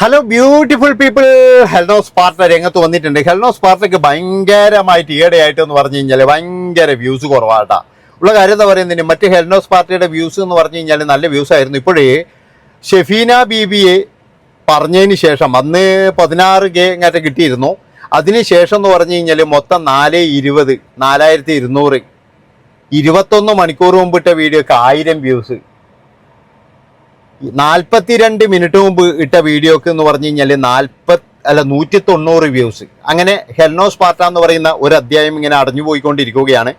Hello beautiful people, ഹെൽനോ Sparta രംഗത്ത് വന്നിട്ടുണ്ട്. ഹെൽനോ സ്പാർട്ടയ്ക്ക് ഭയങ്കരമായിട്ട് ഈയിടെയായിട്ട് എന്ന് പറഞ്ഞു കഴിഞ്ഞാൽ ഭയങ്കര വ്യൂസ് കുറവാട്ടാ. ഉള്ള കാര്യം എന്താ പറയുന്നതിന്, മറ്റ് ഹെൽനോ സ്പാർട്ടയുടെ വ്യൂസ് എന്ന് പറഞ്ഞു കഴിഞ്ഞാൽ നല്ല വ്യൂസ് ആയിരുന്നു. ഇപ്പോഴേ ഷെഫീന ബീബിയെ പറഞ്ഞതിന് ശേഷം അന്ന് 16K ഇങ്ങോട്ട് കിട്ടിയിരുന്നു. അതിനുശേഷം എന്ന് പറഞ്ഞു കഴിഞ്ഞാൽ മൊത്തം 420 4200 21 മണിക്കൂർ മുമ്പിട്ട വീഡിയോക്ക് 1000 വ്യൂസ്. 42 മിനിറ്റ് മുമ്പ് ഇട്ട വീഡിയോക്ക് എന്ന് പറഞ്ഞു കഴിഞ്ഞാൽ 190 വ്യൂസ്. അങ്ങനെ ഹെൽനോ സ്പാർട്ട എന്ന് പറയുന്ന ഒരു അധ്യായം ഇങ്ങനെ അടഞ്ഞു പോയിക്കൊണ്ടിരിക്കുകയാണ്.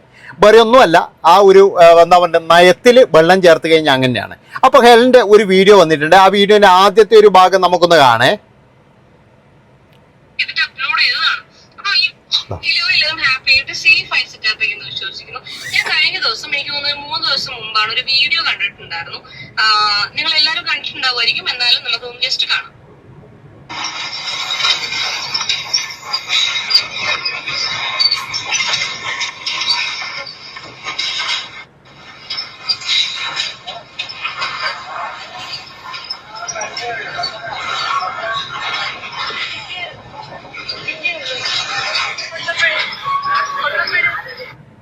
വേറെ ഒന്നുമല്ല, ആ ഒരു എന്താ പറയുക, നയത്തിൽ വെള്ളം ചേർത്ത് കഴിഞ്ഞാൽ അങ്ങനെയാണ്. അപ്പോൾ ഹെലിൻ്റെ ഒരു വീഡിയോ വന്നിട്ടുണ്ട്. ആ വീഡിയോൻ്റെ ആദ്യത്തെ ഒരു ഭാഗം നമുക്കൊന്ന് കാണേ. ഞാൻ കഴിഞ്ഞ ദിവസം, എനിക്ക് തോന്നുന്നു 3 ദിവസം മുമ്പാണ് ഒരു വീഡിയോ കണ്ടിട്ടുണ്ടായിരുന്നു. നിങ്ങൾ എല്ലാവരും കണ്ടിട്ടുണ്ടാവുമായിരിക്കും, എന്നാലും നമുക്ക് ജസ്റ്റ് കാണാം.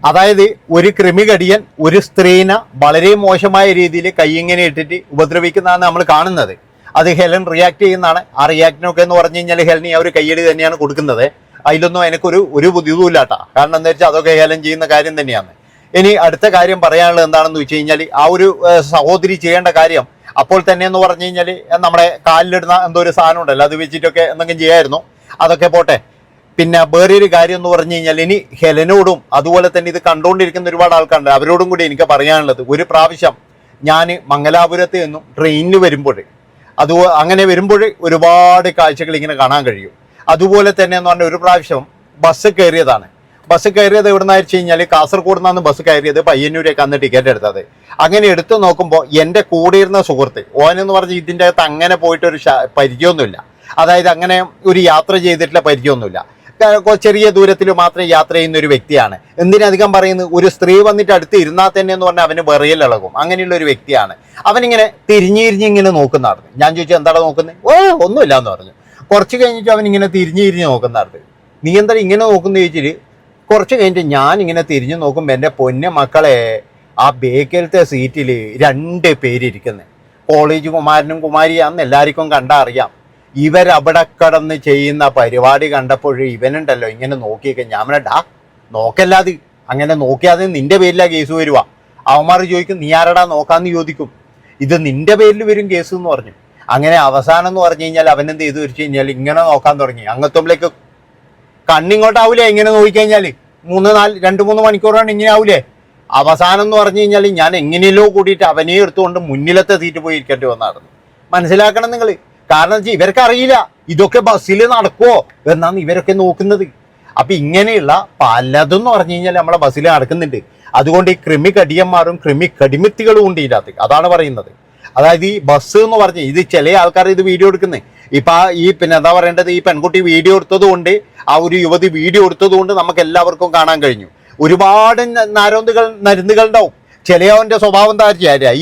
അതായത് ഒരു കൃമികടിയൻ ഒരു സ്ത്രീനെ വളരെ മോശമായ രീതിയിൽ കൈയിങ്ങനെ ഇട്ടിട്ട് ഉപദ്രവിക്കുന്നതാണ് നമ്മൾ കാണുന്നത്. അത് ഹെലൻ റിയാക്ട് ചെയ്യുന്നതാണ്. ആ റിയാക്ടിനൊക്കെ എന്ന് പറഞ്ഞു കഴിഞ്ഞാൽ ഹെലനി ആ ഒരു കയ്യടി തന്നെയാണ് കൊടുക്കുന്നത്. അതിലൊന്നും എനിക്കൊരു ബുദ്ധിമുട്ടില്ലാട്ടാ. കാരണം എന്താ വെച്ചാൽ അതൊക്കെ ഹെലൻ ചെയ്യുന്ന കാര്യം തന്നെയാണ്. ഇനി അടുത്ത കാര്യം പറയാനുള്ളത് എന്താണെന്ന് വെച്ച് കഴിഞ്ഞാൽ, ആ ഒരു സഹോദരി ചെയ്യേണ്ട കാര്യം അപ്പോൾ തന്നെ എന്ന് പറഞ്ഞു കഴിഞ്ഞാൽ നമ്മുടെ കാലിലിടുന്ന എന്തോ ഒരു സാധനം ഉണ്ടല്ലോ, അത് വെച്ചിട്ടൊക്കെ എന്തെങ്കിലും ചെയ്യായിരുന്നു. അതൊക്കെ പോട്ടെ. പിന്നെ വേറൊരു കാര്യം എന്ന് പറഞ്ഞു കഴിഞ്ഞാൽ, ഇനി ഹെലനോടും അതുപോലെ തന്നെ ഇത് കണ്ടുകൊണ്ടിരിക്കുന്ന ഒരുപാട് ആൾക്കാരുണ്ട്, അവരോടും കൂടി എനിക്ക് പറയാനുള്ളത്, ഒരു പ്രാവശ്യം ഞാൻ മംഗലാപുരത്ത് നിന്നും ട്രെയിനിൽ വരുമ്പോൾ അങ്ങനെ വരുമ്പോൾ ഒരുപാട് കാഴ്ചകൾ ഇങ്ങനെ കാണാൻ കഴിയും. അതുപോലെ തന്നെ എന്ന് പറഞ്ഞാൽ ഒരു പ്രാവശ്യം ബസ് കയറിയതാണ്. ബസ് കയറിയത് എവിടെ നിന്ന് വെച്ച് കഴിഞ്ഞാൽ കാസർഗോഡ് നിന്നാണ് ബസ് കയറിയത്. പയ്യന്നൂരേക്ക് അന്ന് ടിക്കറ്റ് എടുത്തത്. അങ്ങനെ എടുത്തു നോക്കുമ്പോൾ എൻ്റെ കൂടെ ഇരുന്ന സുഹൃത്ത് ഓനെന്ന് പറഞ്ഞ് ഇതിൻ്റെ അകത്ത് അങ്ങനെ പോയിട്ടൊരു പരിചയമൊന്നുമില്ല. അതായത് അങ്ങനെ ഒരു യാത്ര ചെയ്തിട്ടുള്ള പരിചയമൊന്നുമില്ല. ചെറിയ ദൂരത്തിൽ മാത്രം യാത്ര ചെയ്യുന്ന ഒരു വ്യക്തിയാണ്. എന്തിനധികം പറയുന്നത്, ഒരു സ്ത്രീ വന്നിട്ട് അടുത്ത് ഇരുന്നാൽ തന്നെ എന്ന് പറഞ്ഞാൽ അവന് വിറയലിളകും. അങ്ങനെയുള്ള ഒരു വ്യക്തിയാണ്. അവനിങ്ങനെ തിരിഞ്ഞിരിഞ്ഞിങ്ങനെ നോക്കുന്നതായിരുന്നു. ഞാൻ ചോദിച്ചു, എന്താണ് നോക്കുന്നത്? ഒന്നുമില്ല എന്ന് പറഞ്ഞു. കുറച്ച് കഴിഞ്ഞിട്ട് അവനിങ്ങനെ തിരിഞ്ഞിരിഞ്ഞ് നോക്കുന്നതായിരുന്നു. നീ എന്താ ഇങ്ങനെ നോക്കുന്ന ചോദിച്ചിട്ട് കുറച്ച് കഴിഞ്ഞിട്ട് ഞാൻ ഇങ്ങനെ തിരിഞ്ഞു നോക്കുമ്പോൾ എൻ്റെ പൊന്നെ മക്കളെ, ആ ബേക്കിലത്തെ സീറ്റിൽ 2 പേരിയ്ക്കുന്നത്. കോളേജ് കുമാരനും കുമാരിയാണെന്ന് എല്ലാവർക്കും കണ്ടാൽ അറിയാം. ഇവരവിടെ കടന്ന് ചെയ്യുന്ന പരിപാടി കണ്ടപ്പോൾ ഇവനുണ്ടല്ലോ ഇങ്ങനെ നോക്കിയൊക്കെ ഞാൻ പറഞ്ഞാ, നോക്കല്ലാതെ അങ്ങനെ നോക്കിയാതെ നിന്റെ പേരിലാണ് കേസ് വരുക. അവന്മാർ ചോദിക്കും, നീ ആരടാ നോക്കാന്ന് ചോദിക്കും. ഇത് നിന്റെ പേരിൽ വരും കേസ് എന്ന് പറഞ്ഞു. അങ്ങനെ അവസാനം എന്ന് പറഞ്ഞു കഴിഞ്ഞാൽ അവനെന്ത് ചെയ്തു വെച്ച് കഴിഞ്ഞാൽ ഇങ്ങനെ നോക്കാൻ തുടങ്ങി. അങ്ങത്തുമ്പിലേക്ക് കണ്ണിങ്ങോട്ടാവൂലേ ഇങ്ങനെ നോക്കിക്കഴിഞ്ഞാൽ 2-3 മണിക്കൂറാണ് ഇങ്ങനെ ആവൂലേ. അവസാനം എന്ന് പറഞ്ഞു കഴിഞ്ഞാൽ ഞാൻ എങ്ങനെയല്ലോ കൂടിയിട്ട് അവനെ എടുത്തുകൊണ്ട് മുന്നിലത്തെ സീറ്റ് പോയി ഇരിക്കേണ്ടി വന്നായിരുന്നു. മനസ്സിലാക്കണം നിങ്ങൾ. കാരണം വെച്ചാൽ ഇവർക്ക് അറിയില്ല ഇതൊക്കെ ബസ്സിൽ നടക്കുമോ എന്നാണ് ഇവരൊക്കെ നോക്കുന്നത്. അപ്പൊ ഇങ്ങനെയുള്ള പലതും എന്ന് പറഞ്ഞു കഴിഞ്ഞാൽ നമ്മളെ ബസ്സിൽ നടക്കുന്നുണ്ട്. അതുകൊണ്ട് ഈ കടിയന്മാരും കടിമിത്തികളും ഉണ്ട് ഇതിനകത്ത്. അതാണ് പറയുന്നത്. അതായത് ഈ ബസ് എന്ന് പറഞ്ഞ് ഇത് ചില ആൾക്കാർ ഇത് വീഡിയോ എടുക്കുന്നത്. ഇപ്പൊ ഈ പിന്നെ എന്താ പറയേണ്ടത്, ഈ പെൺകുട്ടി വീഡിയോ എടുത്തത് കൊണ്ട്, ആ ഒരു യുവതി വീഡിയോ എടുത്തത് കൊണ്ട് നമുക്ക് എല്ലാവർക്കും കാണാൻ കഴിഞ്ഞു. ഒരുപാട് നരുന്നുകളുണ്ടാവും. ചിലവന്റെ സ്വഭാവം എന്താ,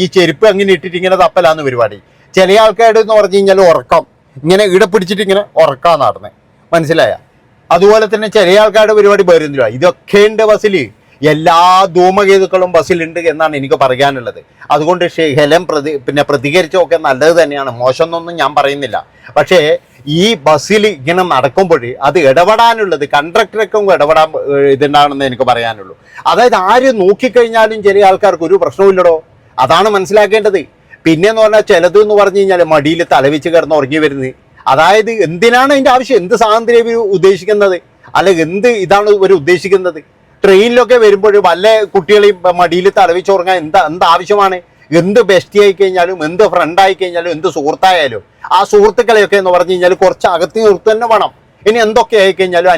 ഈ ചെരുപ്പ് അങ്ങനെ ഇട്ടിട്ട് ഇങ്ങനെ തപ്പലാന്ന് പരിപാടി. ചില ആൾക്കാരുടെ എന്ന് പറഞ്ഞു കഴിഞ്ഞാൽ ഉറക്കം ഇങ്ങനെ ഇവിടെ പിടിച്ചിട്ട് ഇങ്ങനെ ഉറക്കാൻ നടന്നേ. മനസ്സിലായ? അതുപോലെ തന്നെ ചില ആൾക്കാരുടെ പരിപാടി വരുന്നില്ല. ഇതൊക്കെ ഉണ്ട് ബസ്സിൽ. എല്ലാ ധൂമകേതുക്കളും ബസ്സിലുണ്ട് എന്നാണ് എനിക്ക് പറയാനുള്ളത്. അതുകൊണ്ട് ഹെലൻ പ്രതികരിച്ചൊക്കെ നല്ലത് തന്നെയാണ്, മോശമെന്നൊന്നും ഞാൻ പറയുന്നില്ല. പക്ഷേ ഈ ബസ്സിൽ ഇങ്ങനെ നടക്കുമ്പോൾ അത് ഇടപെടാനുള്ളത് കണ്ടക്ടർക്കും ഇടപെടാൻ ഇതുണ്ടാകണമെന്ന് എനിക്ക് പറയാനുള്ളൂ. അതായത് ആര് നോക്കിക്കഴിഞ്ഞാലും ചില ആൾക്കാർക്ക് ഒരു പ്രശ്നമില്ലടോ. അതാണ് മനസ്സിലാക്കേണ്ടത്. പിന്നെന്ന് പറഞ്ഞാൽ ചിലത് എന്ന് പറഞ്ഞു കഴിഞ്ഞാൽ മടിയിൽ തലവെച്ച് കിടന്ന് ഉറങ്ങി വരുന്നത്. അതായത് എന്തിനാണ് അതിൻ്റെ ആവശ്യം? എന്ത് സ്വാതന്ത്ര്യം ഉദ്ദേശിക്കുന്നത്? അല്ലെ എന്ത് ഇതാണ് ഇവർ ഉദ്ദേശിക്കുന്നത്? ട്രെയിനിലൊക്കെ വരുമ്പോൾ വല്ല കുട്ടികളെയും മടിയിൽ തലവെച്ച് ഉറങ്ങാൻ എന്താവശ്യമാണ്? എന്ത് ബെസ്റ്റി ആയി കഴിഞ്ഞാലും, എന്ത് ഫ്രണ്ട് ആയി കഴിഞ്ഞാലും, എന്ത് സുഹൃത്തായാലും ആ സുഹൃത്തുക്കളെയൊക്കെ എന്ന് പറഞ്ഞു കഴിഞ്ഞാൽ കുറച്ച് അകത്തി നിർത്തി തന്നെ വേണം. ഇനി എന്തൊക്കെ ആയിക്കഴിഞ്ഞാലും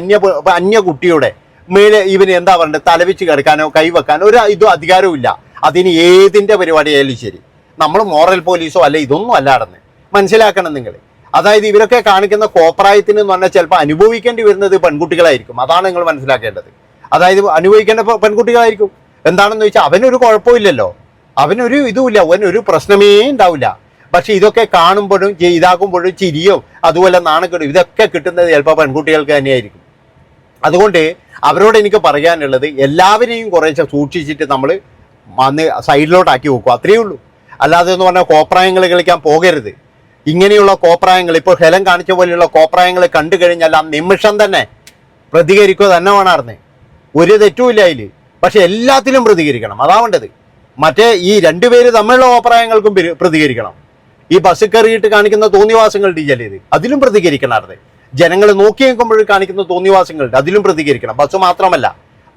അന്യ കുട്ടിയുടെ മേലെ ഇവന് എന്താ പറയണ്ടത്, തലവെച്ച് കിടക്കാനോ കൈവെക്കാനോ ഒരു ഇതും അധികാരവും ഇല്ല. അതിന് ഏതിൻ്റെ പരിപാടി ആയാലും ശരി. നമ്മൾ മോറൽ പോലീസോ അല്ല, ഇതൊന്നും അല്ല നടന്ന്. മനസ്സിലാക്കണം നിങ്ങൾ. അതായത് ഇവരൊക്കെ കാണിക്കുന്ന കോപ്രായത്തിന് എന്ന് പറഞ്ഞാൽ ചിലപ്പോൾ അനുഭവിക്കേണ്ടി വരുന്നത് പെൺകുട്ടികളായിരിക്കും. അതാണ് നിങ്ങൾ മനസ്സിലാക്കേണ്ടത്. അതായത് അനുഭവിക്കേണ്ട പെൺകുട്ടികളായിരിക്കും. എന്താണെന്ന് വെച്ചാൽ അവനൊരു കുഴപ്പമില്ലല്ലോ, അവനൊരു ഇതുമില്ല, അവനൊരു പ്രശ്നമേ ഉണ്ടാവില്ല. പക്ഷെ ഇതൊക്കെ കാണുമ്പോഴും ഇതാക്കുമ്പോഴും ചിരിയോ അതുപോലെ നാണക്കെടും ഇതൊക്കെ കിട്ടുന്നത് ചിലപ്പോൾ പെൺകുട്ടികൾക്ക് തന്നെയായിരിക്കും. അതുകൊണ്ട് അവരോട് എനിക്ക് പറയാനുള്ളത് എല്ലാവരെയും കുറേശ്ശെ സൂക്ഷിച്ചിട്ട് നമ്മൾ വന്ന് സൈഡിലോട്ടാക്കി വെക്കും, അത്രയേ ഉള്ളൂ. അല്ലാതെ എന്ന് പറഞ്ഞാൽ കോപ്രായങ്ങൾ കളിക്കാൻ പോകരുത്. ഇങ്ങനെയുള്ള കോപ്രായങ്ങൾ ഇപ്പോൾ ഹെലൻ കാണിച്ച പോലെയുള്ള കോപ്രായങ്ങൾ കണ്ടു കഴിഞ്ഞാൽ ആ നിമിഷം തന്നെ പ്രതികരിക്കുക തന്നെ വേണമായിരുന്നേ. ഒരു തെറ്റുമില്ല അതിൽ, പക്ഷെ എല്ലാത്തിലും പ്രതികരിക്കണം, അതാ വേണ്ടത്. മറ്റേ ഈ രണ്ടുപേര് തമ്മിലുള്ള കോപ്രായങ്ങൾക്കും പ്രതികരിക്കണം. ഈ ബസ് കയറിയിട്ട് കാണിക്കുന്ന തോന്നിവാസങ്ങളുടെ ചിലത് അതിലും പ്രതികരിക്കണമായിരുന്നേ. ജനങ്ങൾ നോക്കി നിൽക്കുമ്പോൾ കാണിക്കുന്ന തോന്നിവാസങ്ങളുണ്ട്, അതിലും പ്രതികരിക്കണം. ബസ് മാത്രമല്ല,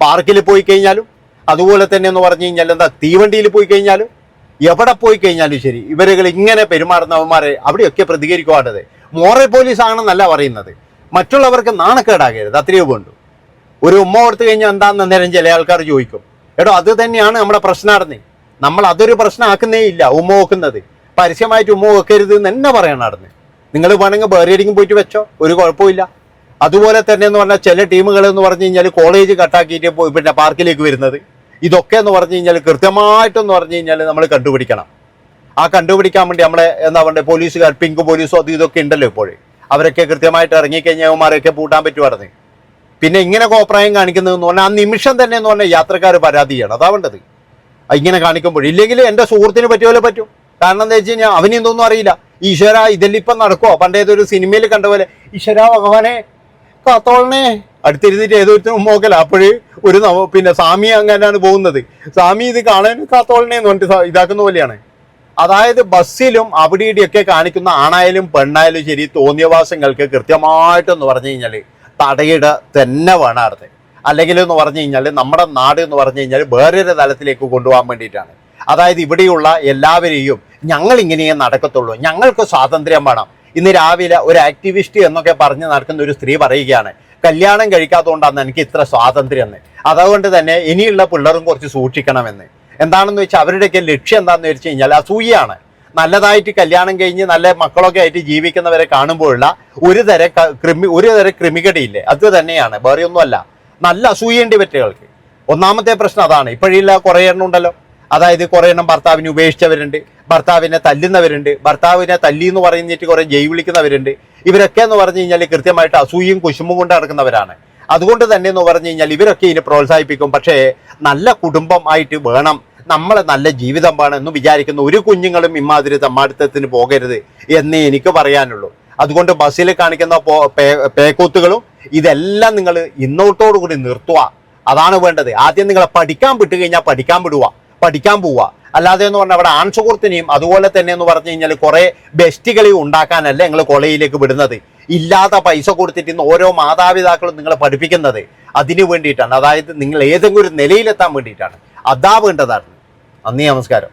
പാർക്കിൽ പോയി കഴിഞ്ഞാലും അതുപോലെ തന്നെ എന്ന് പറഞ്ഞു കഴിഞ്ഞാൽ എന്താ തീവണ്ടിയിൽ പോയി കഴിഞ്ഞാലും എവിടെ പോയി കഴിഞ്ഞാലും ശരി ഇവരുകൾ ഇങ്ങനെ പെരുമാറുന്നവന്മാരെ അവിടെയൊക്കെ പ്രതികരിക്കുവാണ്ടത്. മോറൽ പോലീസ് ആണെന്നല്ല പറയുന്നത്, മറ്റുള്ളവർക്ക് നാണക്കേടാകരുത്, അത്രയേ വേണ്ടു. ഒരു ഉമ്മ കൊടുത്തു കഴിഞ്ഞാൽ എന്താണെന്ന് നേരം ചില ആൾക്കാർ ചോദിക്കും. എടോ അത് തന്നെയാണ് നമ്മുടെ പ്രശ്നമായിരുന്നേ. നമ്മൾ അതൊരു പ്രശ്നമാക്കുന്നേ ഇല്ല. ഉമ്മ വെക്കുന്നത് പരസ്യമായിട്ട് ഉമ്മ വെക്കരുത് എന്ന് തന്നെ പറയണമായിരുന്നു. നിങ്ങൾ വേണമെങ്കിൽ വേറെ എവിടെയെങ്കിലും പോയിട്ട് വെച്ചോ, ഒരു കുഴപ്പമില്ല. അതുപോലെ തന്നെ എന്ന് പറഞ്ഞാൽ ചില ടീമുകൾ എന്ന് പറഞ്ഞു കഴിഞ്ഞാൽ കോളേജ് കട്ടാക്കിയിട്ട് പിന്നെ പാർക്കിലേക്ക് വരുന്നത്, ഇതൊക്കെ എന്ന് പറഞ്ഞു കഴിഞ്ഞാൽ കൃത്യമായിട്ടെന്ന് പറഞ്ഞു കഴിഞ്ഞാൽ നമ്മൾ കണ്ടുപിടിക്കണം. ആ കണ്ടുപിടിക്കാൻ വേണ്ടി നമ്മളെ എന്താ പറയുക പോലീസുകാർ, പിങ്ക് പോലീസോ അത് ഇതൊക്കെ ഉണ്ടല്ലോ ഇപ്പോഴും, അവരൊക്കെ കൃത്യമായിട്ട് ഇറങ്ങിക്കഴിഞ്ഞാൽ അവന്മാരെയൊക്കെ പൂട്ടാൻ പറ്റുമായിരുന്നു. പിന്നെ ഇങ്ങനെ കോപ്രായം കാണിക്കുന്നതെന്ന് പറഞ്ഞാൽ ആ നിമിഷം തന്നെ എന്ന് പറഞ്ഞാൽ യാത്രക്കാർ പരാതി ചെയ്യണം, അതാ വേണ്ടത്. ഇങ്ങനെ കാണിക്കുമ്പോൾ ഇല്ലെങ്കിൽ എൻ്റെ സുഹൃത്തിന് പറ്റുമല്ലോ പറ്റും. കാരണം എന്താ വെച്ച് കഴിഞ്ഞാൽ അവനിതൊന്നും അറിയില്ല. ഈശ്വര ഇതെല്ലിപ്പം നടക്കുമോ? പണ്ടേതൊരു സിനിമയിൽ കണ്ട പോലെ ഈശ്വര ഭഗവാനെ കാത്തോളനെ അടുത്തിരുന്നിട്ട് ഏതൊരുത്തരും ഉമ്മോക്കല. അപ്പോഴ് ഒരു പിന്നെ സ്വാമി അങ്ങനെയാണ് പോകുന്നത്. സ്വാമി ഇത് കാണാൻ കാത്തോളനെ എന്ന് പറഞ്ഞിട്ട് ഇതാക്കുന്ന പോലെയാണ്. അതായത് ബസ്സിലും അവിടെ ഇവിടെയൊക്കെ കാണിക്കുന്ന ആണായാലും പെണ്ണായാലും ശരി തോന്നിയവാസങ്ങൾക്ക് കൃത്യമായിട്ടെന്ന് പറഞ്ഞു കഴിഞ്ഞാൽ തടയിട തന്നെ വേണമായിരുന്നു. അല്ലെങ്കിൽ എന്ന് പറഞ്ഞു കഴിഞ്ഞാൽ നമ്മുടെ നാട് എന്ന് പറഞ്ഞു കഴിഞ്ഞാൽ വേറൊരു തലത്തിലേക്ക് കൊണ്ടുപോകാൻ വേണ്ടിയിട്ടാണ്. അതായത് ഇവിടെയുള്ള എല്ലാവരെയും ഞങ്ങൾ ഇങ്ങനെയേ നടക്കത്തുള്ളൂ, ഞങ്ങൾക്ക് സ്വാതന്ത്ര്യം വേണം. ഇന്ന് രാവിലെ ഒരു ആക്ടിവിസ്റ്റ് എന്നൊക്കെ പറഞ്ഞ് നടക്കുന്ന ഒരു സ്ത്രീ പറയുകയാണ്, കല്യാണം കഴിക്കാത്തതുകൊണ്ടാണ് എനിക്ക് ഇത്ര സ്വാതന്ത്ര്യം എന്ന്. അതുകൊണ്ട് തന്നെ ഇനിയുള്ള പിള്ളേരും കുറച്ച് സൂക്ഷിക്കണമെന്ന്. എന്താണെന്ന് വെച്ചാൽ അവരുടെയൊക്കെ ലക്ഷ്യം എന്താണെന്ന് വെച്ച് കഴിഞ്ഞാൽ അസൂയാണ്. നല്ലതായിട്ട് കല്യാണം കഴിഞ്ഞ് നല്ല മക്കളൊക്കെ ആയിട്ട് ജീവിക്കുന്നവരെ കാണുമ്പോഴുള്ള ഒരു തരം ക്രിമികടിയില്ലേ, അത് തന്നെയാണ്, വേറെ ഒന്നുമല്ല. നല്ല അസൂയുണ്ട് ഇവറ്റകൾക്ക്. ഒന്നാമത്തെ പ്രശ്നം അതാണ്. ഇപ്പോഴില്ല കുറേ എണ്ണം ഉണ്ടല്ലോ. അതായത് കുറേ എണ്ണം ഭർത്താവിനെ ഉപേക്ഷിച്ചവരുണ്ട്, ഭർത്താവിനെ തല്ലുന്നവരുണ്ട്, ഭർത്താവിനെ തല്ലി എന്ന് പറഞ്ഞിട്ട് കുറേ ജയ് വിളിക്കുന്നവരുണ്ട്. ഇവരൊക്കെ എന്ന് പറഞ്ഞു കഴിഞ്ഞാൽ കൃത്യമായിട്ട് അസൂയും കുശുമ്പും കൊണ്ട് നടക്കുന്നവരാണ്. അതുകൊണ്ട് തന്നെ എന്ന് പറഞ്ഞു കഴിഞ്ഞാൽ ഇവരൊക്കെ ഇതിനെ പ്രോത്സാഹിപ്പിക്കും. പക്ഷേ നല്ല കുടുംബം ആയിട്ട് വേണം, നമ്മളെ നല്ല ജീവിതം വേണം എന്ന് വിചാരിക്കുന്ന ഒരു കുഞ്ഞുങ്ങളും ഇമാതിരി തമ്മാടിത്തത്തിന് പോകരുത് എന്നേ എനിക്ക് പറയാനുള്ളൂ. അതുകൊണ്ട് ബസ്സിൽ കാണിക്കുന്ന പേക്കൂത്തുകളും ഇതെല്ലാം നിങ്ങൾ ഇന്നോട്ടോടു കൂടി നിർത്തുക, അതാണ് വേണ്ടത്. ആദ്യം നിങ്ങളെ പഠിക്കാൻ വിട്ടു കഴിഞ്ഞാൽ പഠിക്കാൻ പോവുക. അല്ലാതെ എന്ന് പറഞ്ഞാൽ അവിടെ ആൺസുഹൃത്തിനെയും അതുപോലെ തന്നെ എന്ന് പറഞ്ഞു കഴിഞ്ഞാൽ കുറേ ബെസ്റ്റുകളെയും ഉണ്ടാക്കാനല്ല നിങ്ങൾ കോളേജിലേക്ക് വിടുന്നത്. ഇല്ലാത്ത പൈസ കൊടുത്തിട്ട് ഇന്ന് ഓരോ മാതാപിതാക്കളും നിങ്ങളെ പഠിപ്പിക്കുന്നത് അതിനു വേണ്ടിയിട്ടാണ്. അതായത് നിങ്ങൾ ഏതെങ്കിലും ഒരു നിലയിലെത്താൻ വേണ്ടിയിട്ടാണ്. അതാ വേണ്ടതാണ്. നന്ദി, നമസ്കാരം.